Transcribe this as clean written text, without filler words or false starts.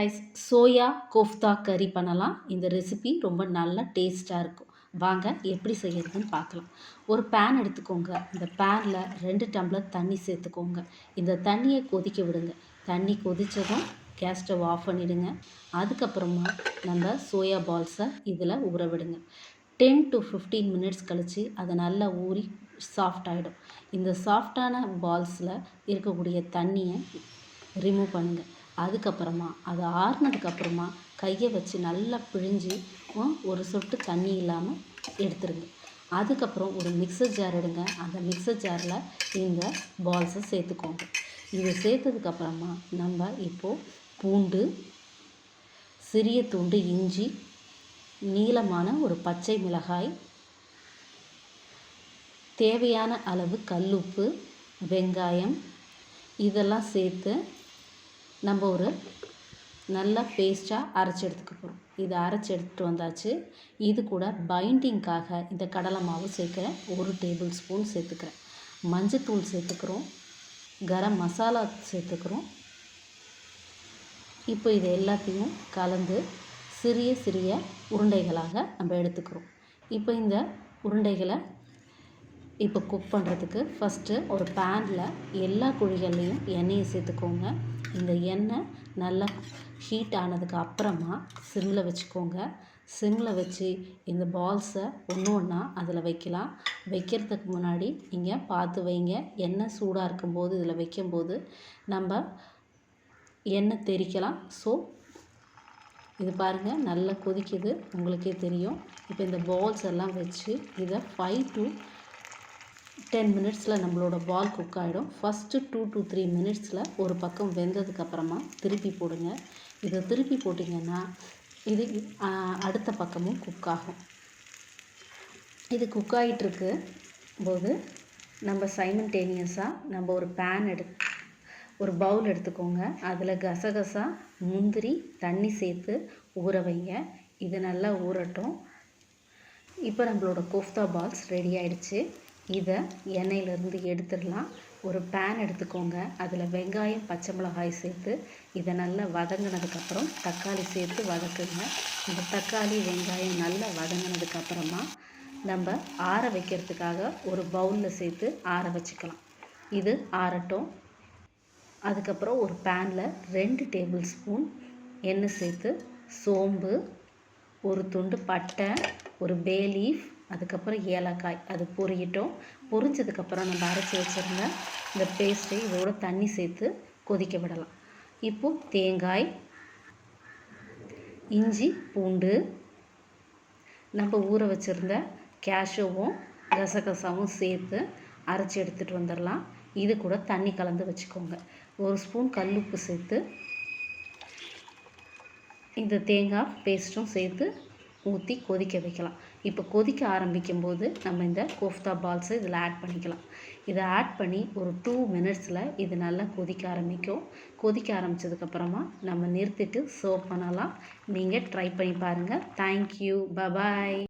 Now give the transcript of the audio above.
Guys, soya kofta கறி பண்ணலாம். இந்த ரெசிபி ரொம்ப நல்லா டேஸ்ட்டாக இருக்கும். வாங்க எப்படி செய்யறதுன்னு பார்க்கலாம். ஒரு பேன் எடுத்துக்கோங்க. இந்த பேனில் 2 டம்ளர் தண்ணி சேர்த்துக்கோங்க. இந்த தண்ணியை கொதிக்க விடுங்க. தண்ணி கொதித்ததும் கேஸ் ஸ்டவ் ஆஃப் பண்ணிவிடுங்க. அதுக்கப்புறமா நம்ம சோயா பால்ஸை இதில் ஊற விடுங்க. 10 to 15 மினிட்ஸ் கழித்து அதை நல்லா ஊறி சாஃப்ட் ஆகிடும். இந்த சாஃப்டான பால்ஸில் இருக்கக்கூடிய தண்ணியை ரிமூவ் பண்ணுங்கள். அதுக்கப்புறமா அது ஆறுனதுக்கப்புறமா கையை வச்சு நல்லா பிழிஞ்சு ஒரு சொட்டு தண்ணி இல்லாமல் எடுத்துருங்க. அதுக்கப்புறம் ஒரு மிக்சர் ஜார் எடுங்க. அந்த மிக்சர் ஜாரில் இந்த பால்ஸை சேர்த்துக்கோங்க. இதை சேர்த்ததுக்கப்புறமா நம்ம இப்போது பூண்டு, சிறிய துண்டு இஞ்சி, நீளமான ஒரு பச்சை மிளகாய், தேவையான அளவு கல்லுப்பு, வெங்காயம் இதெல்லாம் சேர்த்து நம்ம ஒரு நல்ல பேஸ்ட்டாக அரைச்சி எடுத்துக்க போகிறோம். இதை அரைச்சி எடுத்துகிட்டு வந்தாச்சு. இது கூட பைண்டிங்காக இந்த கடலை மாவு சேர்க்குறேன். 1 டேபிள் ஸ்பூன் சேர்த்துக்கிறேன். மஞ்சத்தூள் சேர்த்துக்கிறோம். கரம் மசாலா சேர்த்துக்கிறோம். இப்போ இது எல்லாத்தையும் கலந்து சிறிய சிறிய உருண்டைகளாக நம்ம எடுத்துக்கிறோம். இப்போ இந்த உருண்டைகளை இப்போ குக் பண்ணுறதுக்கு ஃபஸ்ட்டு ஒரு பேனில் எல்லா குழிகள்லேயும் எண்ணெயை சேர்த்துக்கோங்க. இந்த எண்ணெய் நல்லா ஹீட் ஆனதுக்கு அப்புறமா சிம்மில் வச்சுக்கோங்க. சிம்மில் வச்சு இந்த பால்ஸை ஒன்று ஒன்றா அதில் வைக்கலாம். வைக்கிறதுக்கு முன்னாடி நீங்கள் பார்த்து வைங்க. எண்ணெய் சூடாக இருக்கும்போது இதில் வைக்கும்போது நம்ம எண்ணெய் தெறிக்கலாம். ஸோ இது பாருங்கள் நல்லா கொதிக்குது, உங்களுக்கே தெரியும். இப்போ இந்த பால்ஸ் எல்லாம் வச்சு இதை 5 to 10 மினிட்ஸில் நம்மளோட பால் குக் ஆகிடும். ஃபஸ்ட்டு 2 to 3 மினிட்ஸில் ஒரு பக்கம் வெந்ததுக்கப்புறமா திருப்பி போடுங்க. இதை திருப்பி போட்டிங்கன்னா இது அடுத்த பக்கமும் குக் ஆகும். இது குக் ஆகிட்டுருக்கு போது நம்ம சைமல்டேனியஸாக நம்ம ஒரு ஒரு பவுல் எடுத்துக்கோங்க. அதில் கசகசா, முந்திரி, தண்ணி சேர்த்து ஊற வைங்க. இது நல்லா ஊறட்டும். இப்போ நம்மளோட கோஃப்தா பால்ஸ் ரெடி ஆகிடுச்சு. இதை எண்ணெயிலேருந்து எடுத்துடலாம். ஒரு பேன் எடுத்துக்கோங்க. அதில் வெங்காயம், பச்சை மிளகாய் சேர்த்து இதை நல்லா வதங்கினதுக்கப்புறம் தக்காளி சேர்த்து வதக்குங்க. இந்த தக்காளி, வெங்காயம் நல்லா வதங்கினதுக்கப்புறமா நம்ம ஆற வைக்கிறதுக்காக ஒரு பவுலில் சேர்த்து ஆற வச்சுக்கலாம். இது ஆறட்டும். அதுக்கப்புறம் ஒரு பேனில் 2 டேபிள் ஸ்பூன் எண்ணெய் சேர்த்து சோம்பு, ஒரு துண்டு பட்டை, ஒரு பே லீஃப், அதுக்கப்புறம் ஏலக்காய் அது பொரியட்டும். பொரிஞ்சதுக்கப்புறம் நம்ம அரைச்சி வச்சுருந்த இந்த பேஸ்ட்டை இதோட தண்ணி சேர்த்து கொதிக்க விடலாம். இப்போது தேங்காய், இஞ்சி, பூண்டு, நம்ம ஊற வச்சுருந்த கேஷ்யூவும் கசகசாவும் சேர்த்து அரைச்சி எடுத்துகிட்டு வந்துடலாம். இது கூட தண்ணி கலந்து வச்சுக்கோங்க. 1 ஸ்பூன் கல்லுப்பு சேர்த்து இந்த தேங்காய் பேஸ்ட்டும் சேர்த்து ஊற்றி கொதிக்க வைக்கலாம். இப்போ கொதிக்க ஆரம்பிக்கும் போது நம்ம இந்த கோஃப்தா பால்ஸை இதில் ஆட் பண்ணிக்கலாம். இதை ஆட் பண்ணி ஒரு 2 மினிட்ஸில் இது நல்லா கொதிக்க ஆரம்பிக்கும். கொதிக்க ஆரம்பித்ததுக்கப்புறமா நம்ம நிறுத்திட்டு சர்வ் பண்ணலாம். நீங்கள் ட்ரை பண்ணி பாருங்கள். Thank you, bye bye.